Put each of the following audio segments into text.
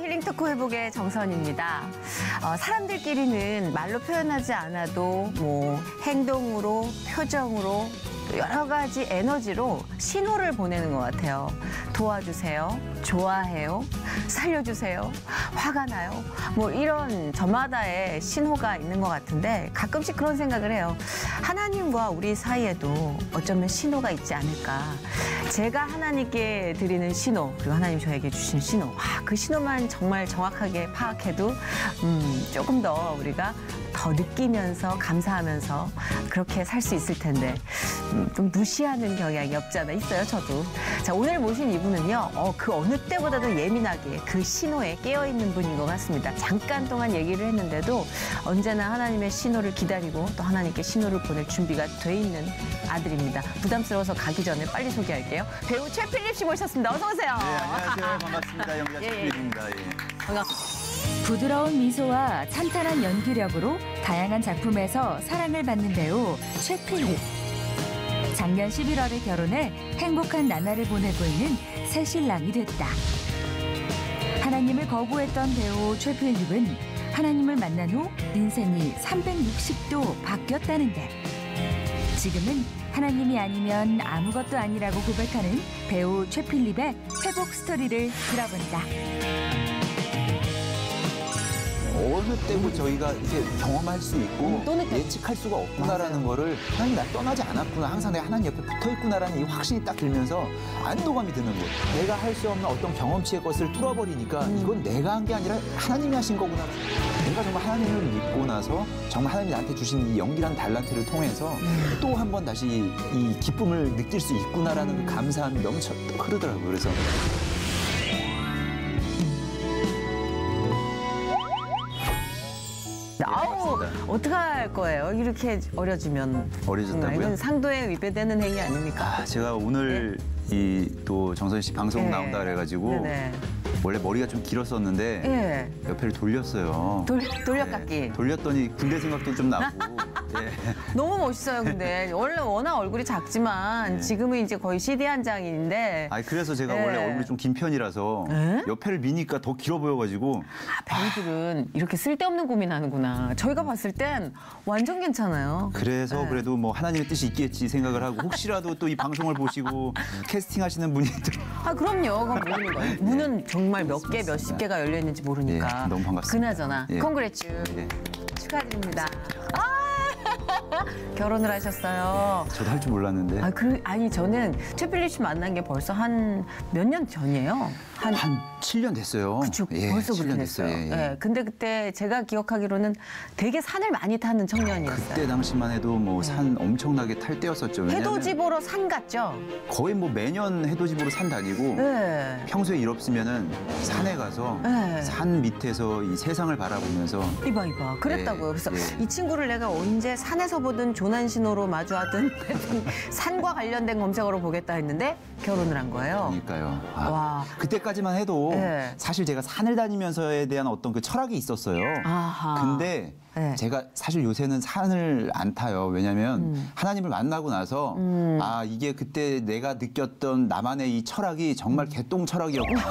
힐링 토크 회복의 정선입니다. 사람들끼리는 말로 표현하지 않아도 뭐 행동으로, 표정으로, 여러 가지 에너지로 신호를 보내는 것 같아요. 도와주세요, 좋아해요, 살려주세요, 화가 나요. 뭐 이런 저마다의 신호가 있는 것 같은데 가끔씩 그런 생각을 해요. 하나님과 우리 사이에도 어쩌면 신호가 있지 않을까. 제가 하나님께 드리는 신호, 그리고 하나님 저에게 주신 신호. 그 신호만 정말 정확하게 파악해도 조금 더 우리가 더 느끼면서 감사하면서 그렇게 살 수 있을 텐데 좀 무시하는 경향이 없지 않아 있어요, 저도. 자, 오늘 모신 이분은요, 그 어느 때보다도 예민하게 그 신호에 깨어있는 분인 것 같습니다. 잠깐 동안 얘기를 했는데도 언제나 하나님의 신호를 기다리고 또 하나님께 신호를 보낼 준비가 돼 있는 아들입니다. 부담스러워서 가기 전에 빨리 소개할게요. 배우 최필립 씨 모셨습니다. 어서 오세요. 네, 안녕하세요. 반갑습니다. 연기자 최필립입니다. 반갑습니다. 부드러운 미소와 탄탄한 연기력으로 다양한 작품에서 사랑을 받는 배우 최필립. 작년 11월에 결혼해 행복한 나날을 보내고 있는 새신랑이 됐다. 하나님을 거부했던 배우 최필립은 하나님을 만난 후 인생이 360도 바뀌었다는데 지금은 하나님이 아니면 아무것도 아니라고 고백하는 배우 최필립의 회복 스토리를 들어본다. 어느 때부터 저희가 이렇게 경험할 수 있고 예측할 수가 없구나라는 거를 하나님 날 떠나지 않았구나. 항상 내가 하나님 옆에 붙어 있구나라는 이 확신이 딱 들면서 안도감이 드는 거예요. 내가 할 수 없는 어떤 경험치의 것을 뚫어버리니까 이건 내가 한 게 아니라 하나님이 하신 거구나. 내가 정말 하나님을 믿고 나서 정말 하나님이 나한테 주신 이 연기란 달란트를 통해서 또 한 번 다시 이 기쁨을 느낄 수 있구나라는 그 감사함이 넘쳐 흐르더라고요. 그래서 아우, 어떡할 거예요? 이렇게 어려지면. 어려졌다고요? 이건 상도에 위배되는 행위 아닙니까? 제가 오늘 이 또 정선 씨 방송 나온다 그래가지고 네네. 원래 머리가 좀 길었었는데 옆에를 돌렸어요. 돌려깎기. 돌렸더니 군대 생각도 좀 나고. 너무 멋있어요, 근데. 원래 워낙 얼굴이 작지만 지금은 이제 거의 CD 한 장인데. 그래서 제가 원래 얼굴이 좀 긴 편이라서 옆에를 미니까 더 길어 보여가지고. 배우들은 이렇게 쓸데없는 고민하는구나. 저희가 봤을 땐 완전 괜찮아요. 그래서 그래도 뭐 하나님의 뜻이 있겠지 생각을 하고 혹시라도 또 이 방송을 보시고 캐스팅하시는 분이 그럼요. 그건 모르는 거예요. 문은 정말 몇 개, 몇십 개가 열려 있는지 모르니까. 너무 반갑습니다. 그나저나 콩그레츄 축하드립니다. 결혼을 하셨어요. 저도 할 줄 몰랐는데. 아니 저는 최필립 씨 만난 게 벌써 한 몇 년 전이에요. 한 7년 됐어요. 그쵸, 벌써 그렇게 됐어요. 근데 그때 제가 기억하기로는 되게 산을 많이 타는 청년이었어요. 그때 당시만 해도 뭐 산 엄청나게 탈 때였었죠. 해돋이 보러 산 갔죠? 거의 뭐 매년 해돋이 보러 산 다니고 평소에 일 없으면은 산에 가서 산 밑에서 이 세상을 바라보면서 이봐 그랬다고요. 그래서 이 친구를 내가 언제 산에서 보든 조난신호로 마주하든 산과 관련된 검색어로 보겠다 했는데 결혼을 한 거예요. 그러니까요. 와. 그때까지만 해도 사실 제가 산을 다니면서에 대한 어떤 그 철학이 있었어요. 근데 제가 사실 요새는 산을 안 타요. 왜냐하면 하나님을 만나고 나서 이게 그때 내가 느꼈던 나만의 이 철학이 정말 개똥 철학이었구나.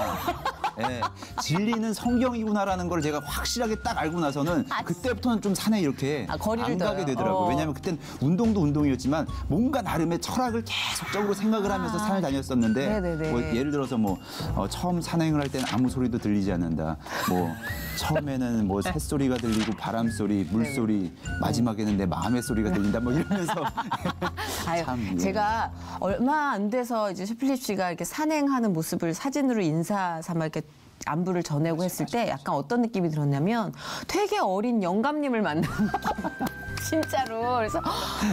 진리는 성경이구나라는 걸 제가 확실하게 딱 알고 나서는 그때부터는 좀 산에 이렇게 안 가게 되더라고요. 왜냐하면 그땐 운동도 운동이었지만 뭔가 나름의 철학을 계속적으로 생각을 하면서 산을 다녔었는데 뭐 예를 들어서 뭐 처음 산행을 할 때는 아무 소리도 들리지 않는다. 뭐 처음에는 뭐 새소리가 들리고 바람소리, 물소리, 마지막에는 내 마음의 소리가 들린다 뭐 이러면서 참, 제가 얼마 안 돼서 이제 최필립 씨가 이렇게 산행하는 모습을 사진으로 인사 삼아 이렇게 안부를 전하고 했을 때 약간 어떤 느낌이 들었냐면 되게 어린 영감님을 만난 진짜로. 그래서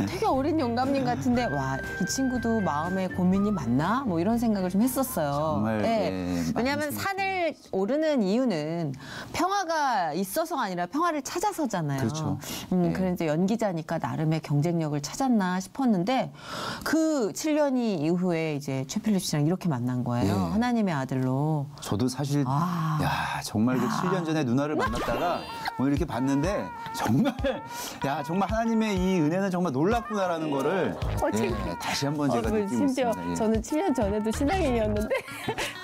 되게 어린 영감님 같은데 와, 이 친구도 마음에 고민이 많나? 뭐 이런 생각을 좀 했었어요. 정말 왜냐하면 산을 오르는 이유는 평화가 있어서가 아니라 평화를 찾아서잖아요. 그렇죠. 그래서 연기자니까 나름의 경쟁력을 찾았나 싶었는데 그 7년이 이후에 이제 최필립 씨랑 이렇게 만난 거예요. 하나님의 아들로. 저도 사실 정말 그 7년 전에 누나를 만났다가 오늘 이렇게 봤는데 정말 하나님의 이 은혜는 정말 놀랍구나라는 거를 다시 한번 제가 느끼고 심지어 있습니다. 저는 7년 전에도 신앙인이었는데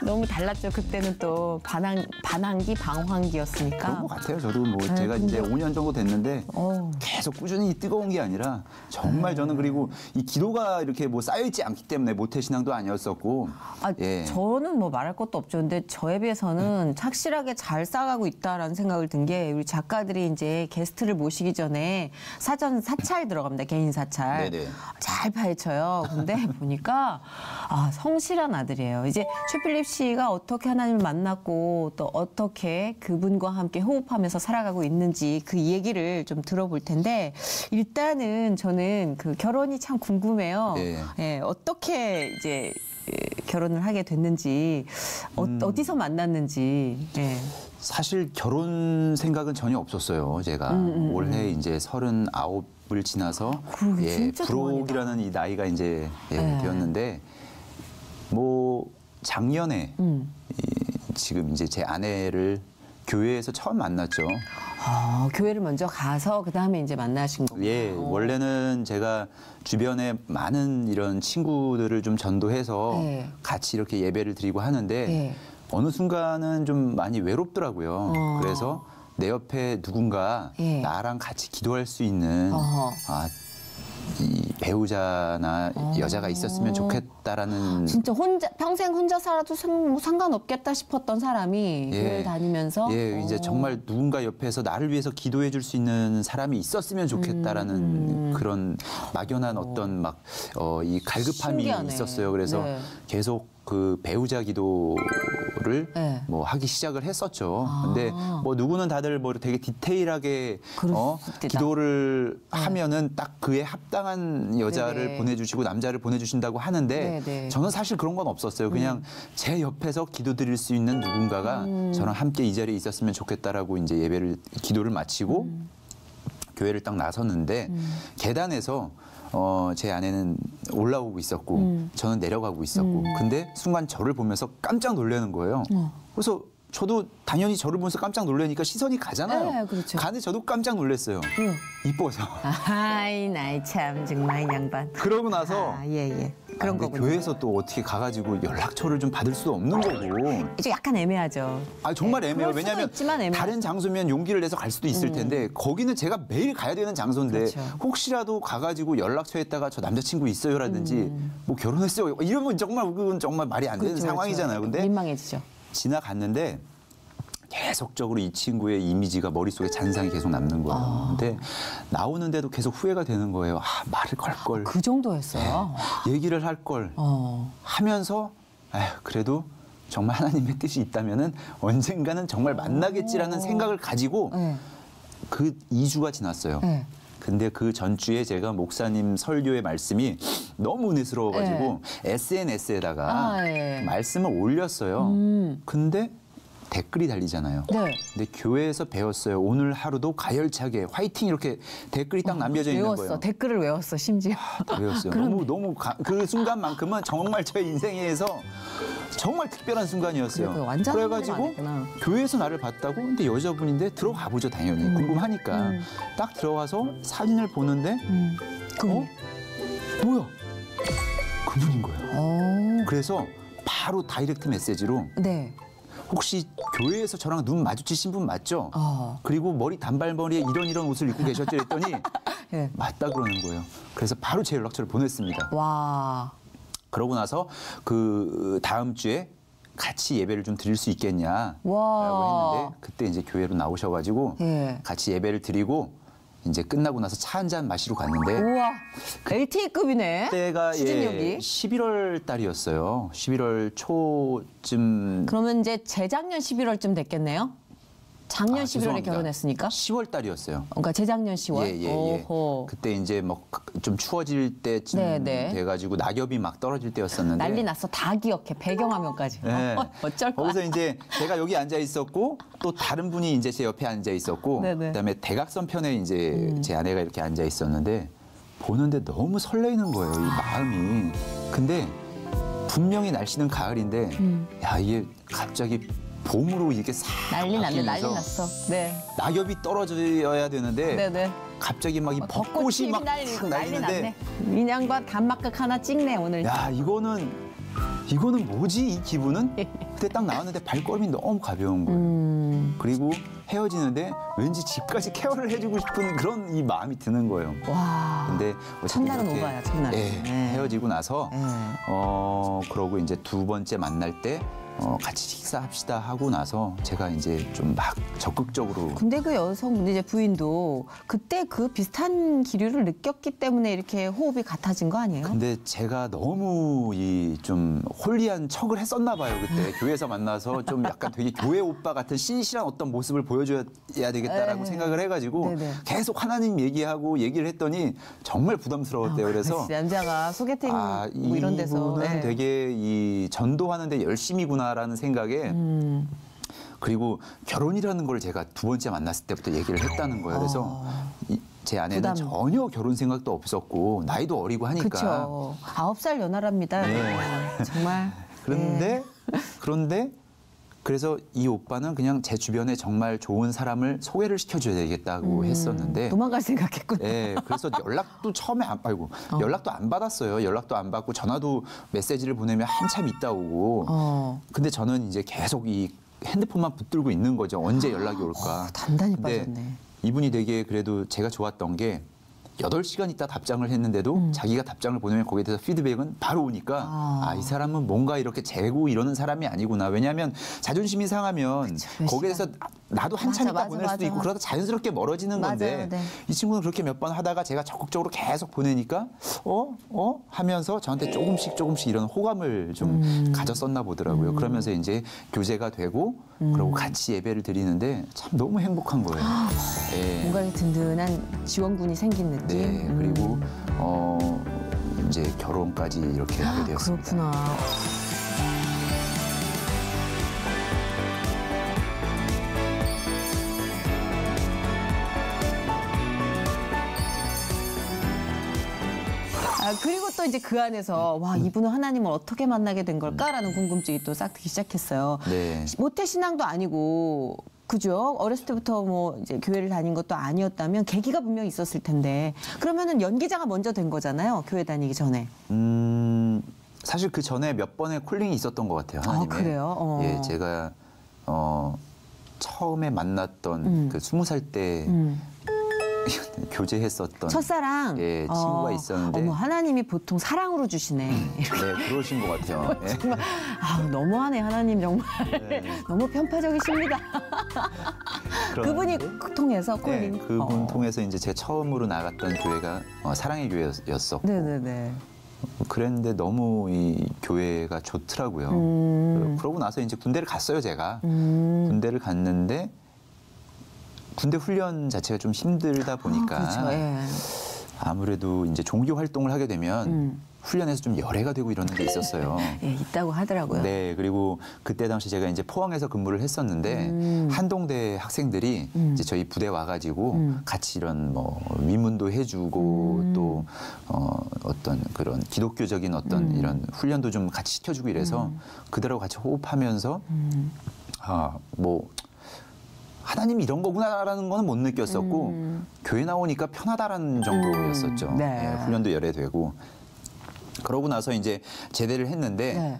너무 달랐죠. 그때는 또 반항기, 방황기였으니까. 그런 것 같아요. 저도 뭐 제가 이제 5년 정도 됐는데 계속 꾸준히 뜨거운 게 아니라 정말 저는 그리고 이 기도가 이렇게 뭐 쌓여있지 않기 때문에 모태신앙도 아니었었고. 예. 저는 뭐 말할 것도 없죠. 근데 저에 비해서는 착실하게 잘 쌓아가고 있다라는 생각을 든 게 우리 작가들이 이제 게스트를 모시기 전에 사전 사찰 들어갑니다. 개인 사찰. 네네. 잘 파헤쳐요. 근데 보니까 성실한 아들이에요. 이제 최필립 씨가 어떻게 하나님을 만났고 또 어떻게 그분과 함께 호흡하면서 살아가고 있는지 그 얘기를 좀 들어볼 텐데 일단은 저는 그 결혼이 참 궁금해요. 예, 어떻게 이제 결혼을 하게 됐는지 어디서 만났는지. 예. 사실 결혼 생각은 전혀 없었어요. 제가 올해 이제 39을 지나서 불혹이라는 이 나이가 이제 되었는데 뭐 작년에 지금 이제 제 아내를 교회에서 처음 만났죠. 교회를 먼저 가서 그 다음에 이제 만나신 거구나. 예, 원래는 제가 주변에 많은 이런 친구들을 좀 전도해서 같이 이렇게 예배를 드리고 하는데 어느 순간은 좀 많이 외롭더라고요. 그래서 내 옆에 누군가 나랑 같이 기도할 수 있는 이 배우자나 여자가 있었으면 좋겠다라는. 진짜 평생 혼자 살아도 상관없겠다 싶었던 사람이 교회를 다니면서. 이제 정말 누군가 옆에서 나를 위해서 기도해 줄 수 있는 사람이 있었으면 좋겠다라는 그런 막연한 어떤 이 갈급함이 신기하네. 있었어요. 그래서 계속 그 배우자 기도를 뭐 하기 시작을 했었죠. 근데 뭐 누구는 다들 뭐 되게 디테일하게 기도를 하면은 딱 그에 합당한 여자를 보내주시고 남자를 보내주신다고 하는데 저는 사실 그런 건 없었어요. 그냥 제 옆에서 기도드릴 수 있는 누군가가 저랑 함께 이 자리에 있었으면 좋겠다라고 이제 기도를 마치고 교회를 딱 나섰는데 계단에서 제 아내는 올라오고 있었고 저는 내려가고 있었고 근데 순간 저를 보면서 깜짝 놀라는 거예요. 그래서 저도 당연히 저를 보면서 깜짝 놀라니까 시선이 가잖아요. 네, 그렇죠. 가는데 저도 깜짝 놀랐어요. 이뻐서. 아이 나이 참 정말 양반. 그러고 나서 그런 근데 거군요. 교회에서 또 어떻게 가가지고 연락처를 좀 받을 수도 없는 거고. 이제 약간 애매하죠. 정말 애매해요. 그럴 수도 왜냐하면 있지만 애매하죠. 다른 장소면 용기를 내서 갈 수도 있을 텐데 거기는 제가 매일 가야 되는 장소인데 그렇죠. 혹시라도 가가지고 연락처에다가 저 남자친구 있어요라든지 뭐 결혼했어요 이러면 그건 정말 말이 안 되는 그렇죠, 상황이잖아요. 근데 민망해지죠. 지나갔는데 계속적으로 이 친구의 이미지가 머릿속에 잔상이 계속 남는 거예요. 근데 나오는데도 계속 후회가 되는 거예요. 말을 걸 걸. 그 정도였어요. 얘기를 할 걸. 하면서 그래도 정말 하나님의 뜻이 있다면은 언젠가는 정말 만나겠지라는 생각을 가지고 그 2주가 지났어요. 근데 그 전주에 제가 목사님 설교의 말씀이 너무 은혜스러워가지고 SNS에다가 말씀을 올렸어요. 근데 댓글이 달리잖아요. 근데 교회에서 배웠어요. 오늘 하루도 가열차게 화이팅 이렇게 댓글이 딱 남겨져 있는 거예요. 댓글을 외웠어 심지어. 외웠어요. 너무 그 순간만큼은 정말 제 인생에서 정말 특별한 순간이었어요. 그래가지고 교회에서 나를 봤다고 근데 여자분인데 들어가 보죠 당연히 궁금하니까 딱 들어가서 사진을 보는데 뭐야 그분인 거예요. 그래서 바로 다이렉트 메시지로 혹시 교회에서 저랑 눈 마주치신 분 맞죠? 그리고 머리 단발머리에 이런 옷을 입고 계셨죠? 했더니 맞다 그러는 거예요. 그래서 바로 제 연락처를 보냈습니다. 와. 그러고 나서 그 다음 주에 같이 예배를 좀 드릴 수 있겠냐라고 했는데 그때 이제 교회로 나오셔가지고 같이 예배를 드리고 이제 끝나고 나서 차 한 잔 마시러 갔는데 우와, LTE급이네. 그때가 추진력이. 11월 달이었어요. 11월 초쯤. 그러면 이제 재작년 11월쯤 됐겠네요. 작년 11월에 죄송합니다. 결혼했으니까. 10월 달이었어요. 그러니까 재작년 10월. 예. 그때 이제 뭐 좀 추워질 때쯤 돼가지고 낙엽이 막 떨어질 때였었는데. 난리 났어. 다 기억해. 배경화면까지. 어쩔 거야. 거기서 이제 제가 여기 앉아 있었고 또 다른 분이 이제 제 옆에 앉아 있었고 그다음에 대각선 편에 이제 제 아내가 이렇게 앉아 있었는데 보는데 너무 설레이는 거예요. 이 마음이. 근데 분명히 날씨는 가을인데 야 이게 갑자기 봄으로 이렇게 싹 난리 났네. 난리 바뀌면서 났어. 네. 낙엽이 떨어져야 되는데 네네. 갑자기 막 이 벚꽃이 막 날리고 날리는데 민양반 단막극 하나 찍네 오늘. 야 이거는 뭐지 이 기분은? 그때 딱 나왔는데 발걸음이 너무 가벼운 거예요. 그리고 헤어지는데 왠지 집까지 케어를 해주고 싶은 그런 이 마음이 드는 거예요. 와. 근데 첫날은 오바야, 첫날은. 헤어지고 나서 그러고 이제 두 번째 만날 때 같이 식사합시다 하고 나서 제가 이제 좀 막 적극적으로. 근데 그 여성분 이제 부인도 그때 그 비슷한 기류를 느꼈기 때문에 이렇게 호흡이 같아진 거 아니에요? 근데 제가 너무 이 좀 홀리한 척을 했었나 봐요. 그때 교회에서 만나서 좀 약간 되게 교회 오빠 같은 신실한 어떤 모습을 보여줘야 되겠다라고 생각을 해가지고 계속 하나님 얘기하고 얘기를 했더니 정말 부담스러웠대요. 그래서 남자가 소개팅 뭐 이런 데서 이분은 되게 이 전도하는데 열심이구나라는 생각에 그리고 결혼이라는 걸 제가 두 번째 만났을 때부터 얘기를 했다는 거예요. 그래서 제 아내는 전혀 결혼 생각도 없었고 나이도 어리고 하니까. 그렇죠. 9살 연하랍니다. 정말. 그런데 그래서 이 오빠는 그냥 제 주변에 정말 좋은 사람을 소개를 시켜줘야 되겠다고 했었는데. 도망갈 생각했군요. 네, 그래서 연락도 처음에 연락도 안 받았어요. 연락도 안 받고 전화도 메시지를 보내면 한참 있다 오고. 근데 저는 이제 계속 이 핸드폰만 붙들고 있는 거죠. 언제 연락이 올까. 단단히 빠졌네. 이분이 되게 그래도 제가 좋았던 게 8시간 있다 답장을 했는데도 자기가 답장을 보내면 거기에 대해서 피드백은 바로 오니까 이 사람은 뭔가 이렇게 재고 이러는 사람이 아니구나. 왜냐하면 자존심이 상하면 거기에 대해서 나도 한참 있다 보낼 수도 있고 그러다 자연스럽게 멀어지는 건데 이 친구는 그렇게 몇 번 하다가 제가 적극적으로 계속 보내니까 하면서 저한테 조금씩 이런 호감을 좀 가졌었나 보더라고요. 그러면서 이제 교제가 되고 그리고 같이 예배를 드리는데 참 너무 행복한 거예요. 뭔가 든든한 지원군이 생긴 느낌. 네, 그리고 이제 결혼까지 이렇게 하게 되었습니다. 그렇구나. 그리고 또 이제 그 안에서 와 이분은 하나님을 어떻게 만나게 된 걸까라는 궁금증이 또 싹 트기 시작했어요. 네. 모태 신앙도 아니고 그죠? 어렸을 때부터 뭐 이제 교회를 다닌 것도 아니었다면 계기가 분명히 있었을 텐데 그러면은 연기자가 먼저 된 거잖아요. 교회 다니기 전에. 사실 그 전에 몇 번의 콜링이 있었던 것 같아요. 하나님의. 그래요? 예, 제가 처음에 만났던 그 20살 때 교제했었던 첫사랑 친구가 있었는데 어머 하나님이 보통 사랑으로 주시네. 네, 그러신 것 같아요. 정말 너무하네 하나님 정말 너무 편파적이십니다. 그분이 통해서 콜링. 그분 통해서 이제 제가 처음으로 나갔던 교회가 사랑의 교회였었고. 네네네. 그랬는데 너무 이 교회가 좋더라고요. 그러고 나서 이제 군대를 갔어요, 제가. 군대를 갔는데 군대 훈련 자체가 좀 힘들다 보니까 아무래도 이제 종교 활동을 하게 되면 훈련에서 좀 열애가 되고 이러는 게 있었어요. 예, 있다고 하더라고요. 네, 그리고 그때 당시 제가 이제 포항에서 근무를 했었는데 한동대 학생들이 이제 저희 부대 와가지고 같이 이런 뭐 위문도 해주고 또 어떤 그런 기독교적인 어떤 이런 훈련도 좀 같이 시켜주고 이래서 그들하고 같이 호흡하면서 뭐 하나님이 이런 거구나라는 거는 못 느꼈었고 교회 나오니까 편하다라는 정도였었죠. 네, 훈련도 열애되고 그러고 나서 이제 제대를 했는데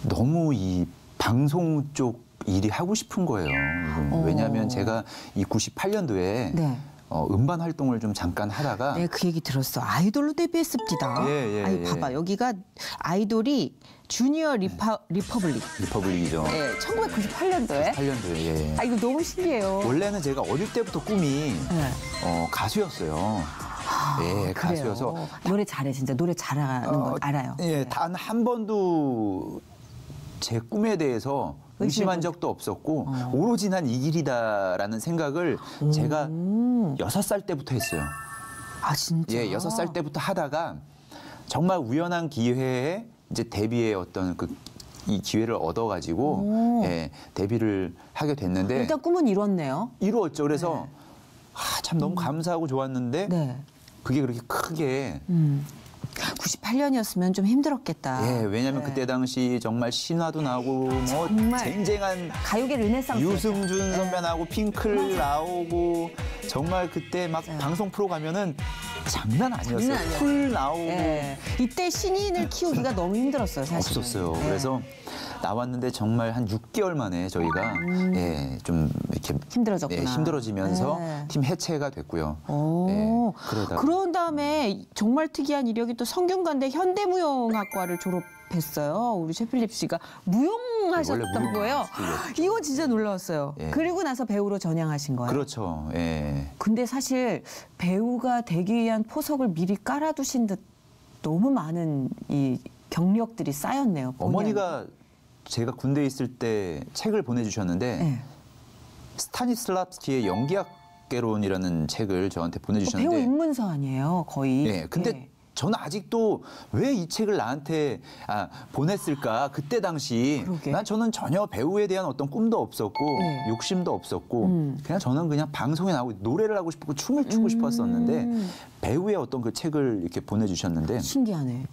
너무 이 방송 쪽 일이 하고 싶은 거예요. 왜냐하면 제가 이 98년도에 음반 활동을 좀 잠깐 하다가 그 얘기 들었어. 아이돌로 데뷔했습니다. 아니 봐봐 여기가 아이돌이 주니어 리퍼블릭이죠. 네, 1998년도에. 98년도에. 이거 너무 신기해요. 원래는 제가 어릴 때부터 꿈이 가수였어요. 가수여서 노래 잘해 진짜 노래 잘하는 거 알아요. 단 한 번도 제 꿈에 대해서 의심한 적도 없었고 오로지 난 이 길이다라는 생각을 제가 6살 때부터 했어요. 진짜? 6살 때부터 하다가 정말 우연한 기회에 이제 데뷔의 어떤 이 기회를 얻어가지고 데뷔를 하게 됐는데 일단 꿈은 이뤘네요. 이루었죠. 그래서 참 너무 감사하고 좋았는데 그게 그렇게 크게 98년이었으면 좀 힘들었겠다. 예, 왜냐하면 그때 당시 정말 신화도 나오고 뭐 정말 쟁쟁한 가요계 르네상스. 유승준 선배 나오고 핑클 나오고 정말 그때 막 방송 프로 가면은 장난 아니었어요. 풀 나오고 이때 신인을 키우기가 너무 힘들었어요, 사실. 없었어요. 그래서 나왔는데 정말 한 6개월 만에 저희가 좀 이렇게 힘들어졌구나. 힘들어지면서 팀 해체가 됐고요. 그런 다음에 정말 특이한 이력이 또 성균관대 현대무용학과를 졸업했어요. 우리 최필립 씨가 무용하셨던 거예요. 이거 진짜 놀라웠어요. 그리고 나서 배우로 전향하신 거예요. 그렇죠. 근데 사실 배우가 되기 위한 포석을 미리 깔아두신 듯 너무 많은 이 경력들이 쌓였네요. 어머니가 제가 군대에 있을 때 책을 보내주셨는데 스타니슬랍스키의 연기학개론이라는 책을 저한테 보내주셨는데 배우 입문서 아니에요, 거의. 네, 근데 저는 아직도 왜 이 책을 나한테 보냈을까? 그때 당시 저는 전혀 배우에 대한 어떤 꿈도 없었고 욕심도 없었고 그냥 방송에 나오고 노래를 하고 싶고 춤을 추고 싶었었는데 배우의 어떤 그 책을 이렇게 보내주셨는데 신기하네.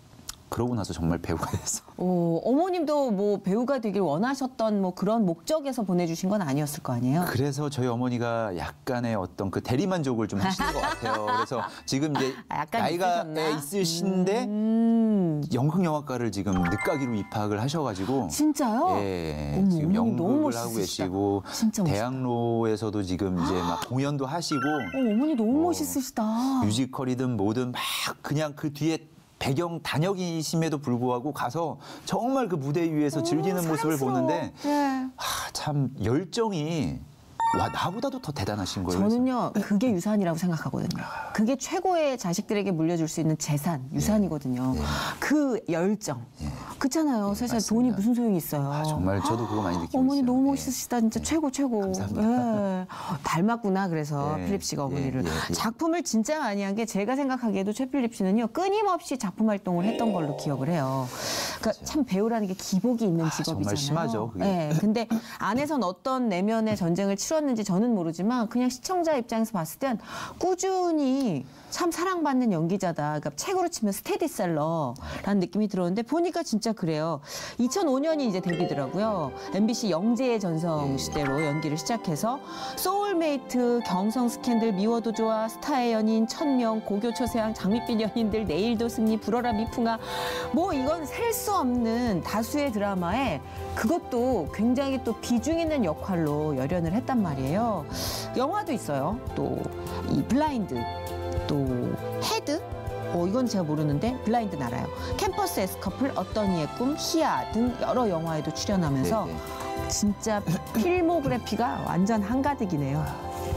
그러고 나서 정말 배우가 됐어. 어머님도 뭐 배우가 되길 원하셨던 뭐 그런 목적에서 보내주신 건 아니었을 거 아니에요? 그래서 저희 어머니가 약간의 어떤 그 대리만족을 좀 하시는 것 같아요. 그래서 지금 이제 나이가 있으신데 연극영화과를 지금 늦가기로 입학을 하셔가지고 진짜요? 지금 연극을 하고 계시고 대학로에서도 지금 이제 막 공연도 하시고 어머니 너무 멋있으시다. 뮤지컬이든 뭐든 막 그냥 그 뒤에 배경 단역이심에도 불구하고 가서 정말 그 무대 위에서 즐기는 모습을 보는데 참 열정이 나보다도 더 대단하신 거예요. 저는요 그게 유산이라고 생각하거든요. 그게 최고의 자식들에게 물려줄 수 있는 재산, 유산이거든요. 그 열정. 그렇잖아요. 세상에 돈이 무슨 소용이 있어요. 정말 저도 그거 많이 느끼고 어머니 있어요. 너무 멋있으시다. 진짜 최고. 감사합니다. 닮았구나. 그래서 필립 씨가 어머니를. 작품을 진짜 많이 한 게 제가 생각하기에도 최필립 씨는요. 끊임없이 작품 활동을 했던 걸로 기억을 해요. 그러니까 참 배우라는 게 기복이 있는 직업이잖아요. 정말 심하죠. 그게. 근데 안에선 어떤 내면의 전쟁을 치렀는지 저는 모르지만 그냥 시청자 입장에서 봤을 땐 꾸준히 참 사랑받는 연기자다. 그러니까 책으로 치면 스테디셀러라는 느낌이 들었는데 보니까 진짜 그래요. 2005년이 이제 데뷔더라고요. MBC 영재의 전성 시대로 연기를 시작해서 소울메이트, 경성 스캔들, 미워도 좋아, 스타의 연인, 천명, 고교 초세왕, 장밋빛 연인들, 내일도 승리, 불어라 미풍아 뭐 이건 셀 수 없는 다수의 드라마에 그것도 굉장히 또 비중 있는 역할로 열연을 했단 말이에요. 영화도 있어요. 또 이 블라인드, 또 헤드, 이건 제가 모르는데 블라인드 알아요. 캠퍼스 에스커플, 어떤 이의 꿈, 희야 등 여러 영화에도 출연하면서 진짜 필모그래피가 완전 한가득이네요.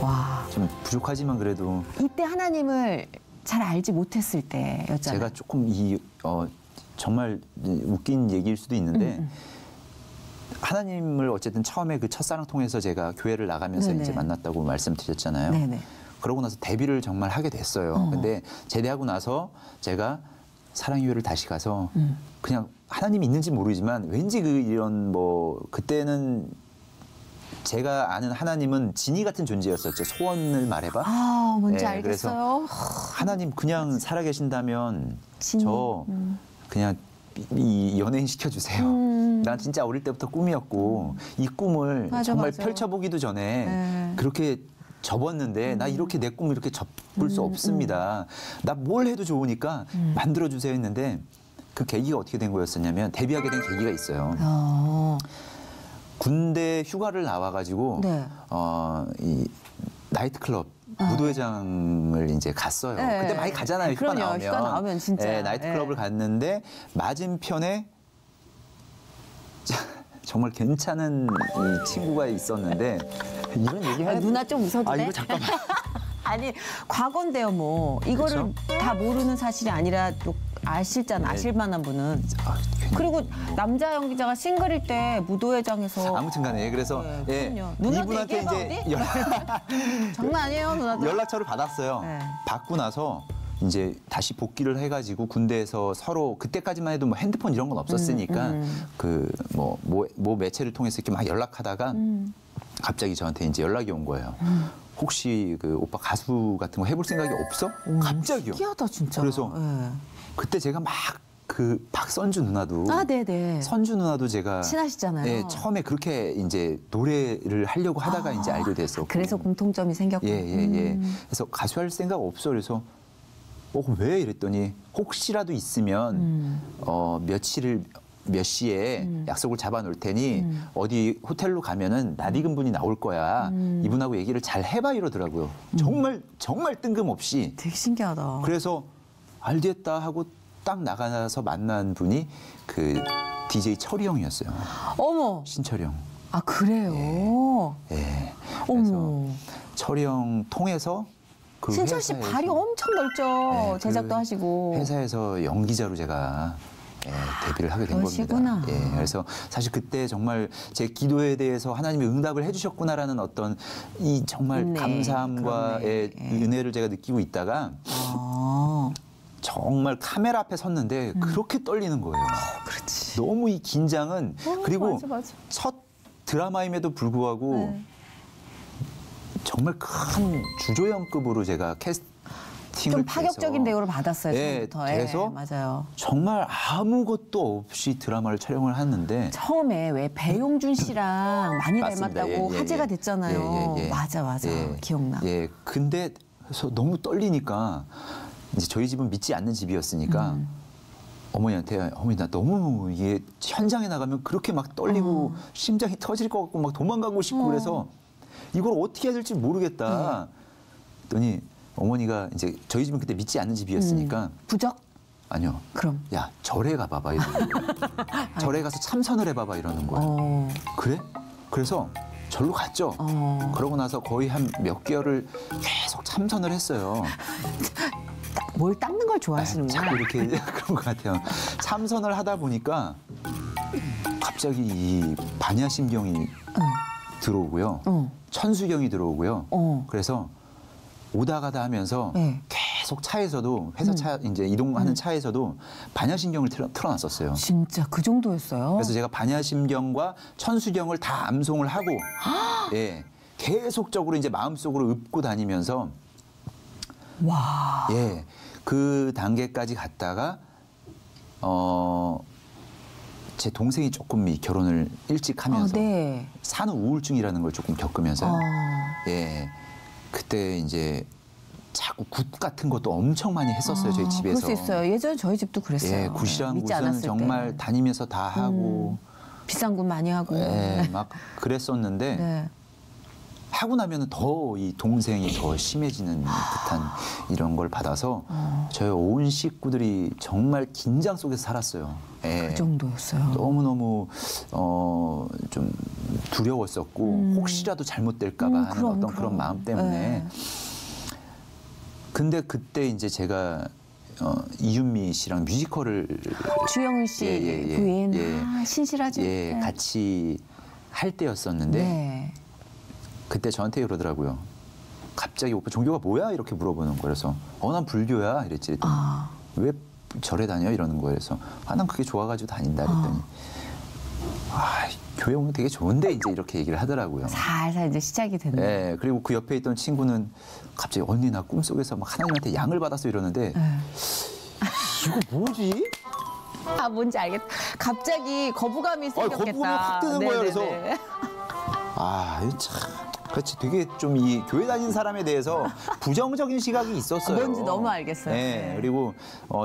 와. 좀 부족하지만 그래도 이때 하나님을 잘 알지 못했을 때였잖아요. 제가 조금 정말 웃긴 얘기일 수도 있는데 하나님을 어쨌든 처음에 그 첫사랑 통해서 제가 교회를 나가면서 이제 만났다고 말씀드렸잖아요. 네네. 그러고 나서 데뷔를 정말 하게 됐어요. 근데 제대하고 나서 제가 사랑교회를 다시 가서 그냥 하나님이 있는지 모르지만 왠지 이런 그때는 제가 아는 하나님은 지니 같은 존재였었죠. 소원을 말해봐. 뭔지 알겠어요. 그래서 하나님 그냥 살아계신다면 저 그냥 이 연예인 시켜주세요. 난 진짜 어릴 때부터 꿈이었고 이 꿈을 정말 펼쳐보기도 전에 그렇게 접었는데 나 이렇게 내 꿈을 이렇게 접을 수 없습니다. 나 뭘 해도 좋으니까 만들어주세요 했는데 그 계기가 어떻게 된 거였었냐면 데뷔하게 된 계기가 있어요. 군대 휴가를 나와가지고 이 나이트클럽 무도회장을 이제 갔어요. 그때 많이 가잖아요. 휴가 나오면. 휴가 나오면 진짜. 나이트클럽을 갔는데 맞은편에 정말 괜찮은 이 친구가 있었는데 이런 얘기 해야 누나 좀 웃어도 돼? 이거 잠깐만. 아니 과거인데요 뭐. 이거를 다 모르는 사실이 아니라 또 아실 만한 분은. 그리고 남자 연기자가 싱글일 때 무도회장에서 아무튼간에 그래서 누나한테 이제 장난 아니에요 누나도. 연락처를 받았어요. 받고 나서 이제 다시 복귀를 해가지고 군대에서 서로 그때까지만 해도 핸드폰 이런 건 없었으니까 그 뭐 매체를 통해서 이렇게 막 연락하다가 갑자기 저한테 이제 연락이 온 거예요. 혹시 그 오빠 가수 같은 거 해볼 생각이 없어? 갑자기요. 신기하다 진짜. 그래서 그때 제가 막 그 박선주 누나도 네네. 선주 누나도 제가 친하시잖아요. 네, 처음에 그렇게 이제 노래를 하려고 하다가 이제 알게 됐었고. 그래서 공통점이 생겼고. 예. 그래서 가수 할 생각 없어. 그래서 왜 이랬더니 혹시라도 있으면 몇 시에 약속을 잡아놓을 테니 어디 호텔로 가면은 낯익은 분이 나올 거야. 이분하고 얘기를 잘 해봐 이러더라고요. 정말 뜬금없이. 되게 신기하다. 그래서 알겠다 하고 딱 나가서 만난 분이 그 DJ 철이 형이었어요. 어머. 신철이 형. 아 그래요? 예. 그래서 철이 형 통해서 그 신철 씨 발이 엄청 넓죠. 네, 제작도 하시고. 회사에서 연기자로 제가 데뷔를 하게 된 그러시구나. 겁니다. 예, 그래서 사실 그때 정말 제 기도에 대해서 하나님이 응답을 해주셨구나라는 어떤 이 정말 감사함과 은혜를 제가 느끼고 있다가 정말 카메라 앞에 섰는데 그렇게 떨리는 거예요. 그렇지. 너무 이 긴장은 그리고 맞아. 첫 드라마임에도 불구하고 정말 큰 주조연급으로 제가 캐스팅을 좀 파격적인 대우를 받았어요. 처음부터. 그래서 맞아요. 정말 아무것도 없이 드라마를 촬영을 했는데 처음에 왜 배용준 씨랑 많이 맞습니다. 닮았다고 화제가 됐잖아요. 맞아. 기억나. 근데 그래서 너무 떨리니까 이제 저희 집은 믿지 않는 집이었으니까 어머니한테 어머니 나 너무 이게 현장에 나가면 그렇게 막 떨리고 심장이 터질 것 같고 막 도망가고 싶고 그래서 이걸 어떻게 해야 될지 모르겠다. 그랬더니 어머니가 이제 저희 집은 그때 믿지 않는 집이었으니까 부적? 아니요. 그럼. 야 절에 가봐봐 이러는 거예요. 절에 가서 참선을 해봐봐 이러는 거예요. 그래? 그래서 절로 갔죠. 그러고 나서 거의 한 몇 개월을 계속 참선을 했어요. 뭘 닦는 걸 좋아하시는구나. 자꾸 이렇게 그런 것 같아요. 참선을 하다 보니까 갑자기 이 반야심경이 들어오고요. 천수경이 들어오고요. 그래서 오다 가다 하면서 계속 차에서도 회사 차 이제 이동하는 차에서도 반야심경을 틀어놨었어요. 진짜 그 정도였어요? 그래서 제가 반야심경과 천수경을 다 암송을 하고 계속적으로 이제 마음속으로 읊고 다니면서 와. 그 단계까지 갔다가 제 동생이 조금 이 결혼을 일찍 하면서 산후 우울증이라는 걸 조금 겪으면서 그때 이제 자꾸 굿 같은 것도 엄청 많이 했었어요. 저희 집에서. 그럴 수 있어요. 예전에 저희 집도 그랬어요. 굿이란 곳은 정말 다니면서 다 하고 비싼 굿 많이 하고 막 그랬었는데 하고 나면 더 이 동생이 더 심해지는 듯한 이런 걸 받아서 저희 온 식구들이 정말 긴장 속에서 살았어요. 그 정도였어요. 너무너무 좀 두려웠었고 혹시라도 잘못될까 봐 하는 어떤 그런 마음 때문에. 근데 그때 이제 제가 이윤미 씨랑 뮤지컬을 주영은 씨 부인 신실하죠. 같이 할 때였었는데 그때 저한테 그러더라고요. 갑자기 오빠 종교가 뭐야? 이렇게 물어보는 거예요. 그래서 난 불교야 이랬지. 왜 절에 다녀? 이러는 거예요. 그래서 난 그게 좋아가지고 다닌다 그랬더니 교회 오면 되게 좋은데 이제 이렇게 얘기를 하더라고요. 살살 이제 시작이 됐네. 그리고 그 옆에 있던 친구는 갑자기 언니 나 꿈속에서 막 하나님한테 양을 받았어 이러는데 이거 뭐지? 뭔지 알겠다. 갑자기 거부감이 생겼겠다. 거부감이 확 드는 거예요. 그래서 이거 참 그렇지. 되게 좀 이 교회 다니는 사람에 대해서 부정적인 시각이 있었어요. 뭔지 너무 알겠어요. 그리고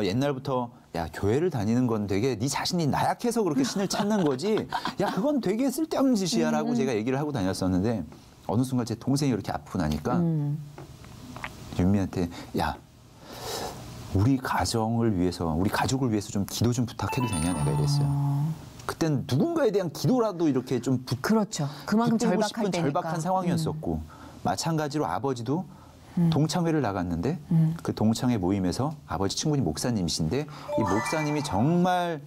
옛날부터 야 교회를 다니는 건 되게 네 자신이 나약해서 그렇게 신을 찾는 거지. 야 그건 되게 쓸데없는 짓이야라고 제가 얘기를 하고 다녔었는데 어느 순간 제 동생이 이렇게 아프고 나니까 윤미한테 야 우리 가정을 위해서 우리 가족을 위해서 좀 기도 좀 부탁해도 되냐 내가 이랬어요. 그때는 누군가에 대한 기도라도 이렇게 좀 그렇죠. 그만큼 절박할 때니까. 절박한 상황이었었고 마찬가지로 아버지도 동창회를 나갔는데 그 동창회 모임에서 아버지 친구님 목사님이신데 이 목사님이 정말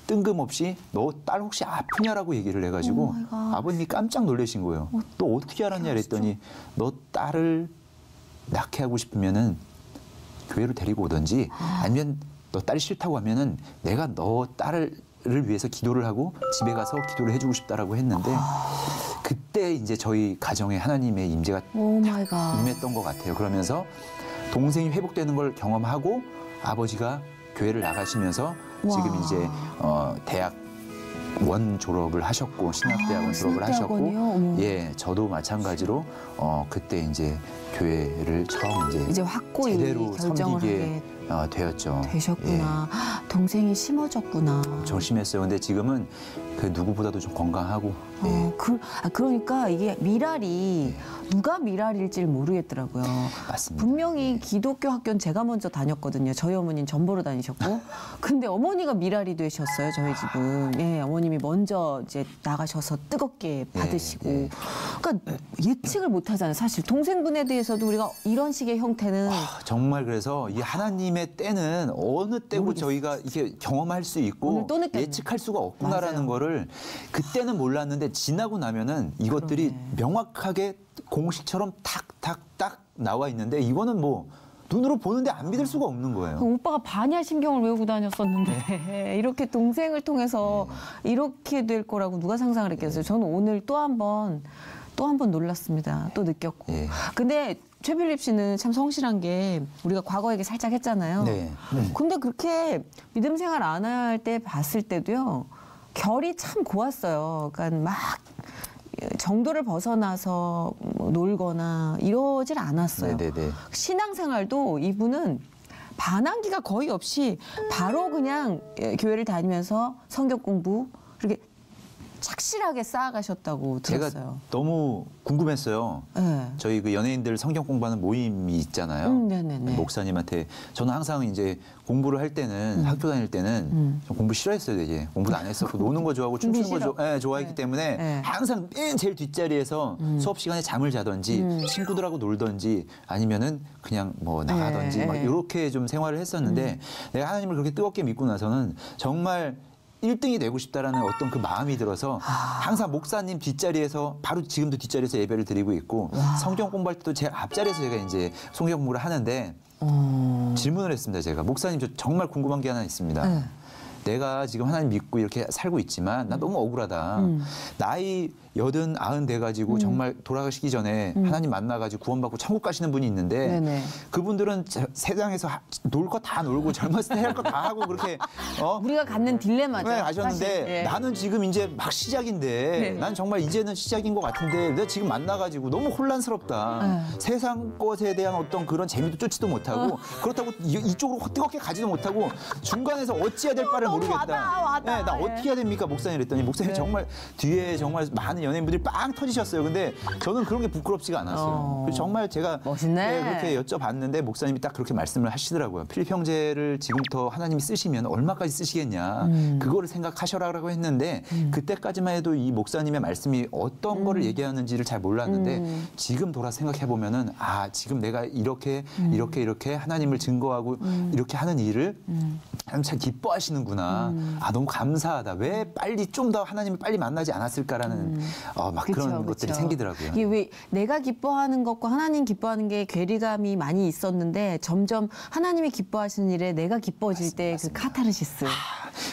뜬금없이 너 딸 혹시 아프냐라고 얘기를 해가지고 아버님이 깜짝 놀라신 거예요. 너 어떻게 알았냐 그랬더니 너 딸을 낳게 하고 싶으면은 교회로 데리고 오든지 아니면 너 딸이 싫다고 하면은 내가 너 딸을 위해서 기도를 하고 집에 가서 기도를 해주고 싶다라고 했는데 그때 이제 저희 가정에 하나님의 임재가 임했던 것 같아요. 그러면서 동생이 회복되는 걸 경험하고 아버지가 교회를 나가시면서 지금 이제 대학 원 졸업을 하셨고 신학대학원 졸업을 하셨고 예 저도 마찬가지로 그때 이제 교회를 처음 이제 확고히 제대로 결정을 섬기게 되었죠. 되셨구나. 예. 동생이 심어졌구나. 엄청 심했어요. 근데 지금은 그 누구보다도 좀 건강하고. 예. 그러니까 이게 미랄이 누가 미랄일지 모르겠더라고요. 맞습니다. 분명히 기독교 학교는 제가 먼저 다녔거든요. 저희 어머니는 전보로 다니셨고. 근데 어머니가 미랄이 되셨어요. 저희 집은. 예, 어머님이 먼저 이제 나가셔서 뜨겁게 받으시고. 예. 그러니까 예측을 못 하잖아요. 사실 동생분에 대해서도 우리가 이런 식의 형태는 정말 그래서 이 하나님의 때는 어느 때고 저희가 이렇게 경험할 수 있고 예측할 수가 없구나라는 맞아요. 거를 그때는 몰랐는데 지나고 나면은 이것들이 명확하게 공식처럼 탁탁탁 나와 있는데 이거는 뭐 눈으로 보는데 안 믿을 수가 없는 거예요. 오빠가 반야 신경을 외우고 다녔었는데 이렇게 동생을 통해서 이렇게 될 거라고 누가 상상을 했겠어요. 저는 오늘 또 한 번 놀랐습니다. 또 느꼈고. 예. 근데 최필립 씨는 참 성실한 게 우리가 과거 얘기 살짝 했잖아요. 네. 근데 그렇게 믿음 생활 안 할 때 봤을 때도요. 결이 참 고왔어요. 그러니까 막 정도를 벗어나서 뭐 놀거나 이러질 않았어요. 네네네. 신앙생활도 이분은 반항기가 거의 없이 바로 그냥 교회를 다니면서 성경 공부 이렇게 착실하게 쌓아가셨다고 들었어요. 제가 너무 궁금했어요. 네. 저희 그 연예인들 성경 공부하는 모임이 있잖아요. 네네네. 목사님한테 저는 항상 이제 공부를 할 때는 학교 다닐 때는 좀 공부 싫어했어요. 이제 공부도 안 했었고 노는 거 좋아하고 춤추는 거 좋아했기 때문에 항상 맨 제일 뒷자리에서 수업 시간에 잠을 자든지 친구들하고 놀든지 아니면은 그냥 뭐 나가든지 막 이렇게 좀 생활을 했었는데 내가 하나님을 그렇게 뜨겁게 믿고 나서는 정말 1등이 되고 싶다라는 어떤 그 마음이 들어서 항상 목사님 뒷자리에서 바로 지금도 뒷자리에서 예배를 드리고 있고 성경 공부할 때도 제일 앞자리에서 제가 이제 성경 공부를 하는데 질문을 했습니다. 제가 목사님 저 정말 궁금한 게 하나 있습니다. 내가 지금 하나님 믿고 이렇게 살고 있지만 나 너무 억울하다. 나이 80, 90 돼가지고 정말 돌아가시기 전에 하나님 만나가지고 구원받고 천국 가시는 분이 있는데 그분들은 세상에서 놀 거 다 놀고 젊었을 때 할 거 다 하고 그렇게 우리가 갖는 딜레마죠. 가셨는데 나는 지금 이제 막 시작인데 난 정말 이제는 시작인 것 같은데 내가 지금 만나가지고 너무 혼란스럽다. 세상 것에 대한 어떤 그런 재미도 쫓지도 못하고 그렇다고 이쪽으로 뜨겁게 가지도 못하고 중간에서 어찌해야 될 바를 모르겠다. 나 어떻게 해야 됩니까 목사님 그랬더니 목사님 정말 뒤에 정말 많은 연예인분들이 빵 터지셨어요. 근데 저는 그런 게 부끄럽지가 않았어요. 그래서 정말 제가 그렇게 여쭤봤는데 목사님이 딱 그렇게 말씀을 하시더라고요. 필립 형제를 지금부터 하나님이 쓰시면 얼마까지 쓰시겠냐. 그거를 생각하셔라라고 했는데 그때까지만 해도 이 목사님의 말씀이 어떤 거를 얘기하는지를 잘 몰랐는데 지금 돌아 생각해 보면은 지금 내가 이렇게 하나님을 증거하고 이렇게 하는 일을 참 기뻐하시는구나. 너무 감사하다. 왜 빨리 좀 더 하나님을 빨리 만나지 않았을까라는 막 그런 것들이 생기더라고요. 이게 왜 내가 기뻐하는 것과 하나님 기뻐하는 게 괴리감이 많이 있었는데 점점 하나님이 기뻐하시는 일에 내가 기뻐질 때 그 카타르시스.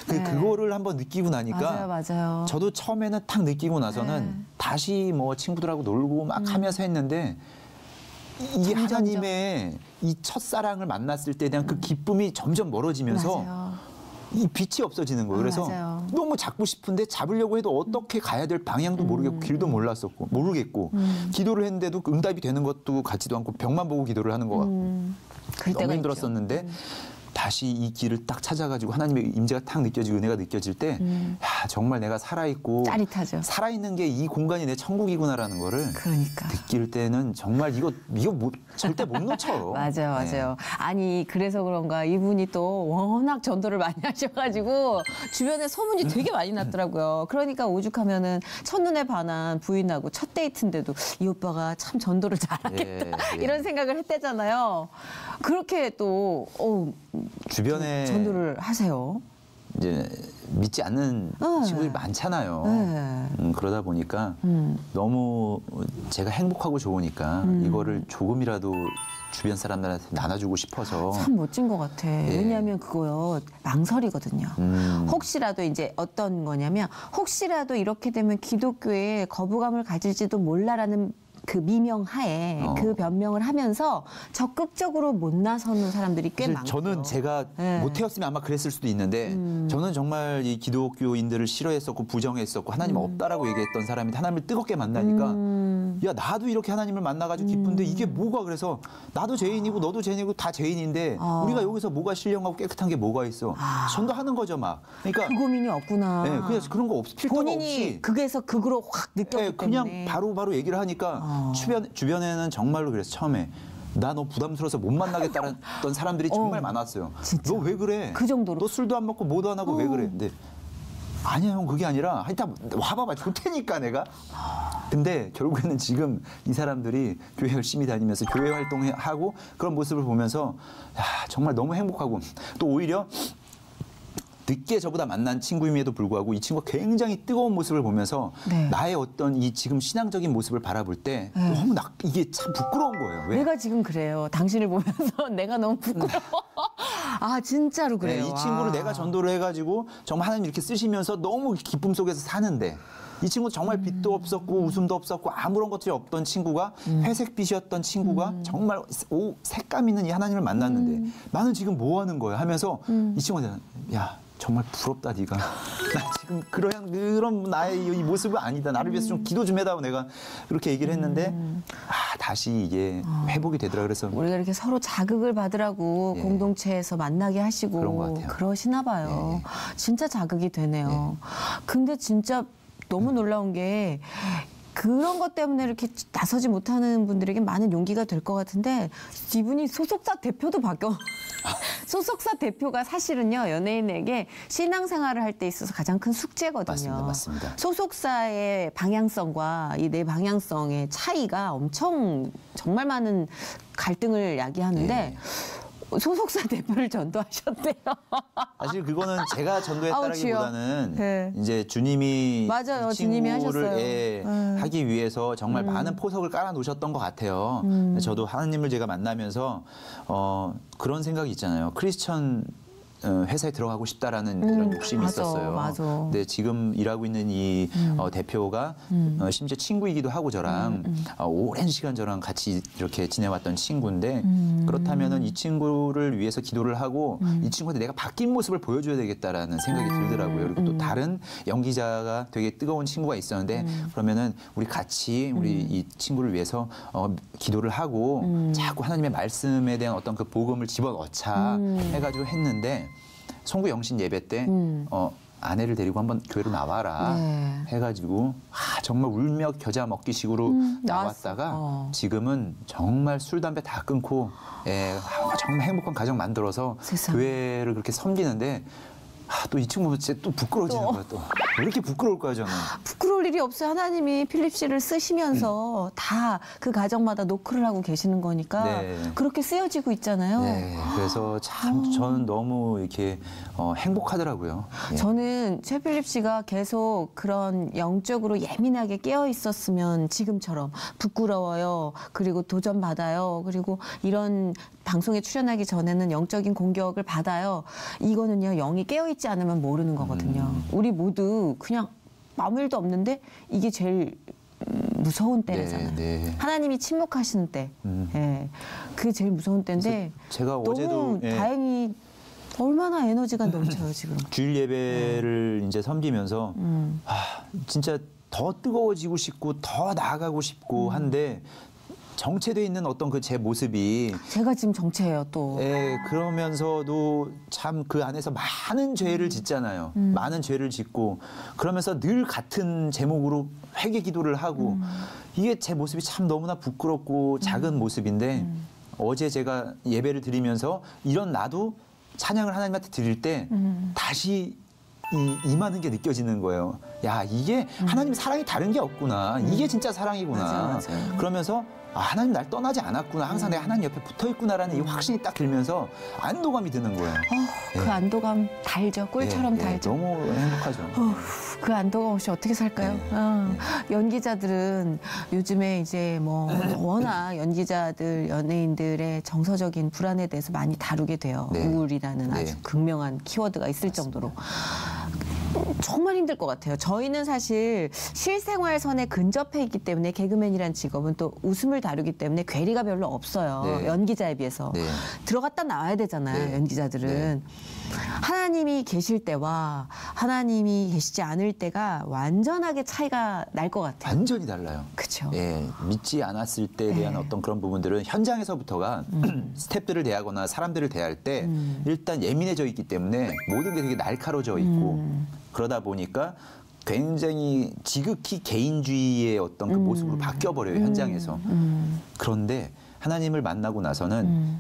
그거를 한번 느끼고 나니까 맞아요. 저도 처음에는 딱 느끼고 나서는 다시 뭐 친구들하고 놀고 막 하면서 했는데 이 하나님의 이 첫사랑을 만났을 때에 대한 그 기쁨이 점점 멀어지면서 이 빛이 없어지는 거예요. 그래서 너무 잡고 싶은데 잡으려고 해도 어떻게 가야 될 방향도 모르겠고 길도 모르겠고 기도를 했는데도 응답이 되는 것도 같지도 않고 벽만 보고 기도를 하는 것 같고 너무 힘들었었는데 다시 이 길을 딱 찾아가지고 하나님의 임재가 딱 느껴지고 은혜가 느껴질 때 정말 내가 살아있고 짜릿하죠. 살아있는 게 이 공간이 내 천국이구나라는 거를 느낄 때는 정말 이거 절대 못 놓쳐. 맞아요. 아니 그래서 그런가 이분이 또 워낙 전도를 많이 하셔가지고 주변에 소문이 되게 많이 났더라고요. 그러니까 오죽하면은 첫눈에 반한 부인하고 첫 데이트인데도 이 오빠가 참 전도를 잘하겠다 이런 생각을 했대잖아요. 그렇게 또 주변에 전도를 하세요. 이제 믿지 않는 친구들이 많잖아요. 그러다 보니까 너무 제가 행복하고 좋으니까 이거를 조금이라도 주변 사람들한테 나눠주고 싶어서. 참 멋진 것 같아. 예. 왜냐하면 그거요, 망설이거든요. 혹시라도 이제 어떤 거냐면 혹시라도 이렇게 되면 기독교에 거부감을 가질지도 몰라라는 그 미명하에 그 변명을 하면서 적극적으로 못 나서는 사람들이 꽤 많고요. 저는 제가 못해였으면 아마 그랬을 수도 있는데 저는 정말 이 기독교인들을 싫어했었고 부정했었고 하나님 없다라고 얘기했던 사람이 하나님을 뜨겁게 만나니까 야 나도 이렇게 하나님을 만나가지고 기쁜데 이게 뭐가 그래서 나도 죄인이고 너도 죄인이고 다 죄인인데 우리가 여기서 뭐가 신령하고 깨끗한 게 뭐가 있어. 전도하는 거죠 막. 그러니까 그 고민이 없구나. 네, 그냥 그런 거 필터가 본인이 없이 그게서 극으로 확 느꼈기 그냥 때문에. 바로 얘기를 하니까 주변에는 정말로 그래서 처음에 나 너 부담스러워서 못 만나겠다는 사람들이 정말 많았어요. 너 왜 그래? 그 정도로? 너 술도 안 먹고 뭐도 안 하고 왜 그래? 근데 아니야 형 그게 아니라 하여튼 와봐봐 좋 테니까 내가. 근데 결국에는 지금 이 사람들이 교회 열심히 다니면서 교회 활동하고 그런 모습을 보면서 야, 정말 너무 행복하고 또 오히려 늦게 저보다 만난 친구임에도 불구하고 이 친구가 굉장히 뜨거운 모습을 보면서 나의 어떤 이 지금 신앙적인 모습을 바라볼 때 너무 이게 참 부끄러운 거예요. 왜? 내가 지금 그래요. 당신을 보면서 내가 너무 부끄러워. 아 진짜로 그래요. 이 친구를 내가 전도를 해가지고 정말 하나님 이렇게 쓰시면서 너무 기쁨 속에서 사는데 이 친구 정말 빛도 없었고 웃음도 없었고 아무런 것들이 없던 친구가 회색빛이었던 친구가 정말 색감 있는 이 하나님을 만났는데 나는 지금 뭐 하는 거야 하면서 이 친구가 야 정말 부럽다 네가. 나 지금 그런 나의 이 모습은 아니다. 나를 위해서 좀 기도 좀 해다오. 내가 그렇게 얘기를 했는데 다시 이게 회복이 되더라. 그래서 우리가 이렇게 서로 자극을 받으라고 공동체에서 만나게 하시고 그런 것 같아요. 그러시나 봐요. 진짜 자극이 되네요. 근데 진짜 너무 놀라운 게 그런 것 때문에 이렇게 나서지 못하는 분들에게 많은 용기가 될 것 같은데 이분이 소속사 대표도 바뀌어. 소속사 대표가 사실은요 연예인에게 신앙생활을 할 때 있어서 가장 큰 숙제거든요. 맞습니다. 소속사의 방향성과 이 내 방향성의 차이가 엄청 정말 많은 갈등을 야기하는데 소속사 대표를 전도하셨대요. 사실 그거는 제가 전도했다라기보다는 이제 주님이 맞아요. 이 주님이 친구를 하셨어요. 하기 위해서 정말 많은 포석을 깔아 놓으셨던 것 같아요. 저도 하나님을 제가 만나면서 그런 생각이 있잖아요. 크리스천 회사에 들어가고 싶다라는 이런 욕심이 있었어요. 맞아. 근데 지금 일하고 있는 이 대표가 심지어 친구이기도 하고 저랑 오랜 시간 저랑 같이 이렇게 지내왔던 친구인데 그렇다면은 이 친구를 위해서 기도를 하고 이 친구한테 내가 바뀐 모습을 보여줘야 되겠다라는 생각이 들더라고요. 그리고 또 다른 연기자가 되게 뜨거운 친구가 있었는데 그러면은 우리 같이 우리 이 친구를 위해서 기도를 하고 자꾸 하나님의 말씀에 대한 어떤 그 복음을 집어넣자 해가지고 했는데 송구 영신 예배 때 아내를 데리고 한번 교회로 나와라 해가지고 정말 울며 겨자 먹기식으로 나왔다가 지금은 정말 술 담배 다 끊고 정말 행복한 가정 만들어서 세상에. 교회를 그렇게 섬기는데 또 이 친구 진짜 또 부끄러워지는 거야 또. 왜 이렇게 부끄러울까요 저는. 부끄러울 일이 없어요. 하나님이 필립 씨를 쓰시면서 다 그 가정마다 노크를 하고 계시는 거니까 그렇게 쓰여지고 있잖아요. 네, 그래서 참 저는 너무 이렇게 행복하더라고요. 저는 최 필립 씨가 계속 그런 영적으로 예민하게 깨어 있었으면 지금처럼 부끄러워요. 그리고 도전받아요. 그리고 이런 방송에 출연하기 전에는 영적인 공격을 받아요. 이거는요, 영이 깨어있지 않으면 모르는 거거든요. 우리 모두 그냥 아무 일도 없는데 이게 제일 무서운 때잖아요. 하나님이 침묵하시는 때. 그게 제일 무서운 때인데 제가 너무 어제도 다행히 얼마나 에너지가 넘쳐요, 지금. 주일 예배를 이제 섬기면서 진짜 더 뜨거워지고 싶고 더 나아가고 싶고 한데 정체돼 있는 어떤 그 제 모습이 제가 지금 정체예요 또. 그러면서도 참 그 안에서 많은 죄를 짓잖아요. 많은 죄를 짓고 그러면서 늘 같은 제목으로 회개 기도를 하고 이게 제 모습이 참 너무나 부끄럽고 작은 모습인데 어제 제가 예배를 드리면서 이런 나도 찬양을 하나님한테 드릴 때 다시 임하는 게 느껴지는 거예요. 야, 이게 하나님 사랑이 다른 게 없구나. 이게 진짜 사랑이구나. 맞아요. 그러면서 하나님 날 떠나지 않았구나. 항상 내가 하나님 옆에 붙어 있구나라는 이 확신이 딱 들면서 안도감이 드는 거예요. 그 안도감 달죠. 꿀처럼 달죠. 너무 행복하죠. 그 안도감 없이 어떻게 살까요? 연기자들은 요즘에 이제 뭐 워낙 연기자들, 연예인들의 정서적인 불안에 대해서 많이 다루게 돼요. 우울이라는 아주 극명한 키워드가 있을 정도로. 정말 힘들 것 같아요. 저희는 사실 실생활선에 근접해 있기 때문에 개그맨이란 직업은 또 웃음을 다루기 때문에 괴리가 별로 없어요. 연기자에 비해서. 들어갔다 나와야 되잖아요. 연기자들은. 하나님이 계실 때와 하나님이 계시지 않을 때가 완전하게 차이가 날 것 같아요. 완전히 달라요. 그렇죠. 믿지 않았을 때에 대한 어떤 그런 부분들은 현장에서부터가 스태프들을 대하거나 사람들을 대할 때 일단 예민해져 있기 때문에 모든 게 되게 날카로워져 있고 그러다 보니까 굉장히 지극히 개인주의의 어떤 그 모습으로 바뀌어버려요, 현장에서. 그런데 하나님을 만나고 나서는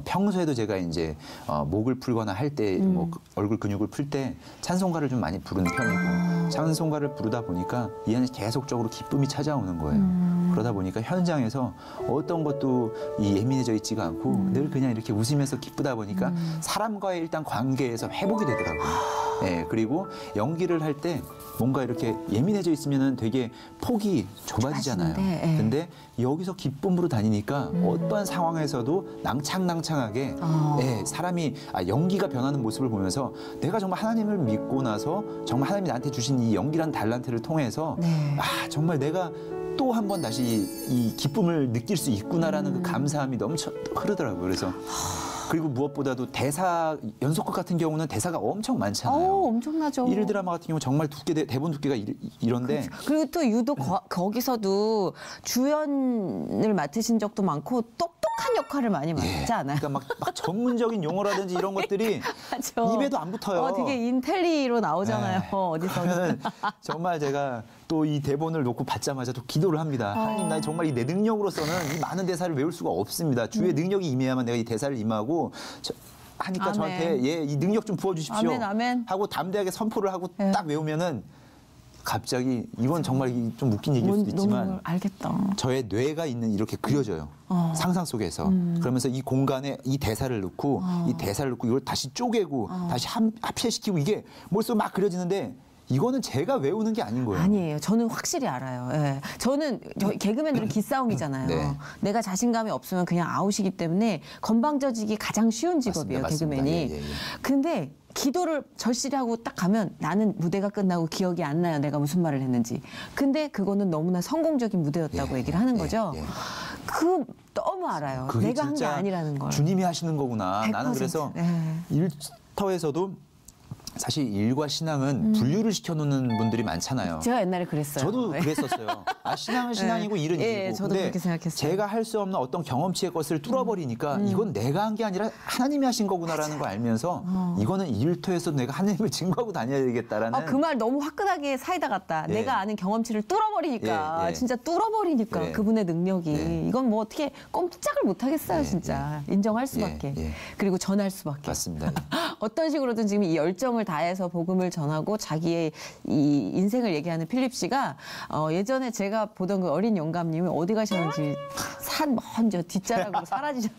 평소에도 제가 이제 목을 풀거나 할 때 뭐 얼굴 근육을 풀 때 찬송가를 좀 많이 부르는 편이고 찬송가를 부르다 보니까 이 안에 계속적으로 기쁨이 찾아오는 거예요. 그러다 보니까 현장에서 어떤 것도 예민해져 있지가 않고 늘 그냥 이렇게 웃으면서 기쁘다 보니까 사람과의 일단 관계에서 회복이 되더라고요. 그리고 연기를 할 때 뭔가 이렇게 예민해져 있으면은 되게 폭이 좁아지잖아요. 근데 여기서 기쁨으로 다니니까 어떠한 상황에서도 낭창낭창하게 사람이 연기가 변하는 모습을 보면서 내가 정말 하나님을 믿고 나서 정말 하나님이 나한테 주신 이 연기란 달란트를 통해서 정말 내가 또 한 번 다시 이 기쁨을 느낄 수 있구나라는 그 감사함이 넘쳐 흐르더라고요. 그래서 그리고 무엇보다도 대사 연속극 같은 경우는 대사가 엄청 많잖아요. 엄청나죠. 일일 드라마 같은 경우 정말 대본 두께가 이런데 그리고 또 유독 거기서도 주연을 맡으신 적도 많고 똑똑한 역할을 많이 맡지 않아요? 그러니까 막 전문적인 용어라든지 이런 것들이 입에도 안 붙어요. 되게 인텔리로 나오잖아요. 어디서는. 정말 제가 또 이 대본을 놓고 받자마자 또 기도를 합니다. 하나님, 나 정말 내 능력으로서는 이 많은 대사를 외울 수가 없습니다. 주의 능력이 임해야만 내가 이 대사를 임하고 하니까 아멘. 저한테 이 능력 좀 부어주십시오. 아멘. 하고 담대하게 선포를 하고 딱 외우면은 갑자기 이건 정말 좀 웃긴 얘기일 수도 있지만 너무 알겠다. 저의 뇌가 있는 이렇게 그려져요. 상상 속에서. 그러면서 이 공간에 이 대사를 넣고 이 대사를 넣고 이걸 다시 쪼개고 다시 합체시키고 이게 머릿속에 막 그려지는데 이거는 제가 외우는 게 아닌 거예요. 아니에요. 저는 확실히 알아요. 저는 개그맨들은 기싸움이잖아요. 내가 자신감이 없으면 그냥 아웃이기 때문에 건방져지기 가장 쉬운 직업이에요. 맞습니다. 개그맨이. 근데 기도를 절실히 하고 딱 가면 나는 무대가 끝나고 기억이 안 나요. 내가 무슨 말을 했는지. 근데 그거는 너무나 성공적인 무대였다고 얘기를 하는 거죠. 그 너무 알아요. 내가 한 게 아니라는 걸. 주님이 하시는 거구나. 100%. 나는 그래서 일터에서도 사실 일과 신앙은 분류를 시켜놓는 분들이 많잖아요. 제가 옛날에 그랬어요. 저도 그랬었어요. 신앙은 신앙이고 일은 일이고. 저도 그렇게 생각했어요. 제가 할 수 없는 어떤 경험치의 것을 뚫어버리니까 이건 내가 한 게 아니라 하나님이 하신 거구나라는 걸 알면서 이거는 일터에서 내가 하나님을 증거하고 다녀야 되겠다라는. 그 말 너무 화끈하게 사이다 같다. 내가 아는 경험치를 뚫어버리니까. 진짜 뚫어버리니까 그분의 능력이. 이건 뭐 어떻게 꼼짝을 못하겠어요. 진짜. 인정할 수밖에. 그리고 전할 수밖에. 맞습니다. 어떤 식으로든 지금 이 열정을 다해서 복음을 전하고 자기의 이 인생을 얘기하는 필립 씨가 예전에 제가 보던 그 어린 영감님이 어디 가셨는지 산 먼저 뒷자락으로 사라지셨어요.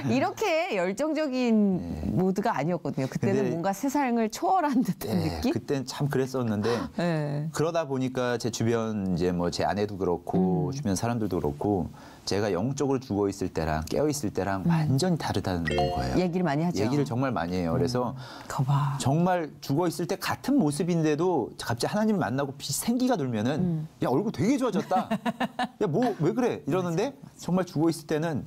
이렇게 열정적인 모드가 아니었거든요. 그때는 뭔가 세상을 초월한 듯한 느낌? 그때는 참 그랬었는데 그러다 보니까 제 주변 이제 뭐 제 아내도 그렇고 주변 사람들도 그렇고 제가 영적으로 죽어 있을 때랑 깨어 있을 때랑 완전히 다르다는 거예요. 얘기를 많이 하죠. 얘기를 정말 많이 해요. 그래서 정말 죽어 있을 때 같은 모습인데도 갑자기 하나님을 만나고 생기가 돌면은 야 얼굴 되게 좋아졌다. 야 뭐 왜 그래 이러는데 정말 죽어 있을 때는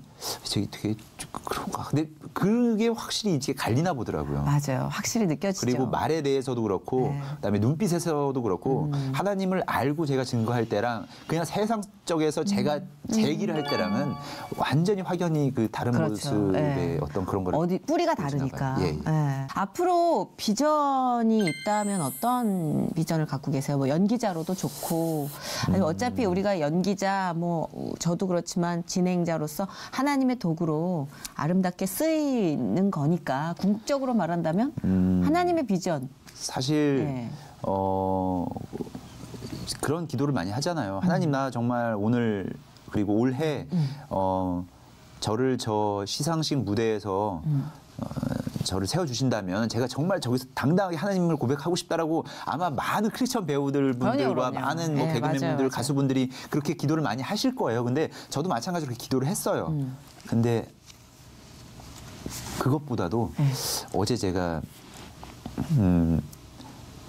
되게 그런가. 근데 그게 확실히 이제 갈리나 보더라고요. 맞아요. 확실히 느껴지죠. 그리고 말에 대해서도 그렇고 그다음에 눈빛에서도 그렇고 하나님을 알고 제가 증거할 때랑 그냥 세상적에서 제가 제 얘기를 할 때랑은 완전히 확연히 그 다른 모습의 어떤 그런 걸 어디 뿌리가 다르니까. 앞으로 비전이 있다면 어떤 비전을 갖고 계세요? 뭐 연기자로도 좋고 아니면 어차피 우리가 연기자 뭐 저도 그렇지만 진행자로서 하나님의 도구로 아름답게 쓰이는 거니까 궁극적으로 말한다면 하나님의 비전. 사실 그런 기도를 많이 하잖아요. 하나님 나 정말 오늘 그리고 올해 저를 저 시상식 무대에서 저를 세워주신다면 제가 정말 저기서 당당하게 하나님을 고백하고 싶다라고 아마 많은 크리스천 배우들 분들과 많은 뭐 개그맨분들, 가수분들이 그렇게 기도를 많이 하실 거예요. 근데 저도 마찬가지로 그렇게 기도를 했어요. 근데 그것보다도 어제 제가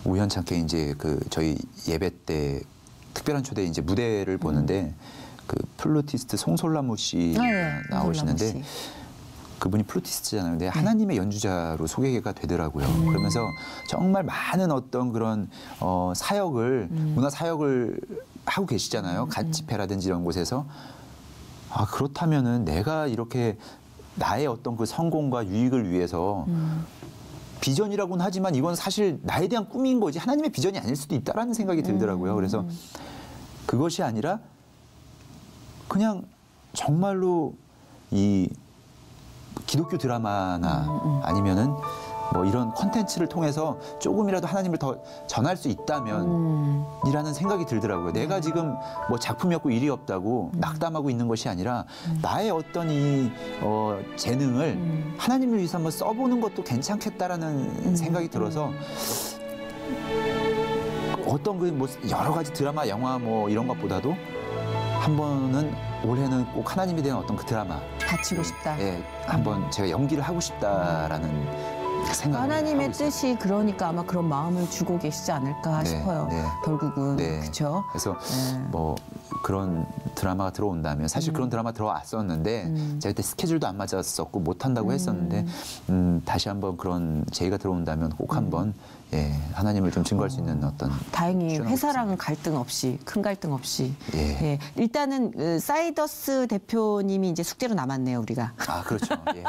우연찮게 이제 그 저희 예배 때 특별한 초대 이제 무대를 보는데 그 플루티스트 송솔라무 씨가 나오시는데 그분이 플루티스트잖아요. 근데 하나님의 연주자로 소개가 되더라고요. 그러면서 정말 많은 어떤 그런 사역을 문화 사역을 하고 계시잖아요. 갓 집회라든지 이런 곳에서 아 그렇다면은 내가 이렇게 나의 어떤 그 성공과 유익을 위해서 비전이라고는 하지만 이건 사실 나에 대한 꿈인 거지 하나님의 비전이 아닐 수도 있다라는 생각이 들더라고요. 그래서 그것이 아니라 그냥 정말로 이 기독교 드라마나 아니면은 뭐 이런 컨텐츠를 통해서 조금이라도 하나님을 더 전할 수 있다면 이라는 생각이 들더라고요. 내가 지금 뭐 작품이 없고 일이 없다고 낙담하고 있는 것이 아니라 나의 어떤 이 재능을 하나님을 위해서 한번 써보는 것도 괜찮겠다라는 생각이 들어서 어떤 그 뭐 여러 가지 드라마, 영화 뭐 이런 것보다도 한 번은 올해는 꼭 하나님에 대한 어떤 그 드라마 바치고 싶다. 예, 한번 제가 연기를 하고 싶다라는 생각. 하나님의 뜻이 그러니까 아마 그런 마음을 주고 계시지 않을까 싶어요. 결국은 그렇죠. 그래서 뭐 그런 드라마가 들어온다면 사실 그런 드라마 들어왔었는데 제가 그때 스케줄도 안 맞았었고 못 한다고 했었는데 다시 한번 그런 제의가 들어온다면 꼭 한번 예, 하나님을 좀 증거할 수 있는 어떤 다행히 회사랑 갈등 없이 큰 갈등 없이 예. 일단은 그 사이더스 대표님이 이제 숙제로 남았네요 우리가. 아 그렇죠. 예.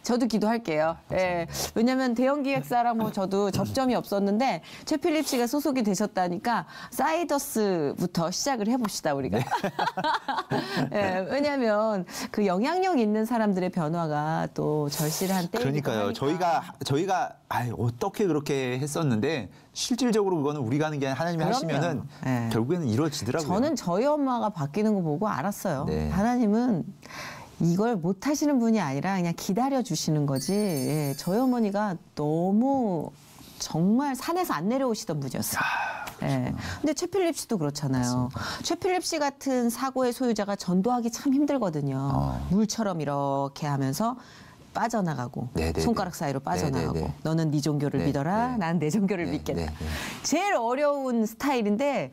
저도 기도할게요. 예. 왜냐하면 대형 기획사랑 뭐 저도 접점이 없었는데 최필립 씨가 소속이 되셨다니까 사이더스부터 시작을 해봅시다 우리가. 네. 예. 왜냐하면 그 영향력 있는 사람들의 변화가 또 절실한 때이기도 그러니까요. 저희가 어떻게 그렇게 했었는데 실질적으로 그거는 우리가 하는 게 아니라 하나님이 하시면은 결국에는 이루어지더라고요. 저는 저희 엄마가 바뀌는 거 보고 알았어요. 네. 하나님은 이걸 못 하시는 분이 아니라 그냥 기다려 주시는 거지. 예, 저희 어머니가 너무 정말 산에서 안 내려오시던 분이었어요. 예. 근데 최필립 씨도 그렇잖아요. 맞습니다. 최필립 씨 같은 사고의 소유자가 전도하기 참 힘들거든요. 물처럼 이렇게 하면서 빠져나가고 손가락 사이로 빠져나가고 너는 네 종교를 믿어라. 나는 내 종교를 믿겠다. 제일 어려운 스타일인데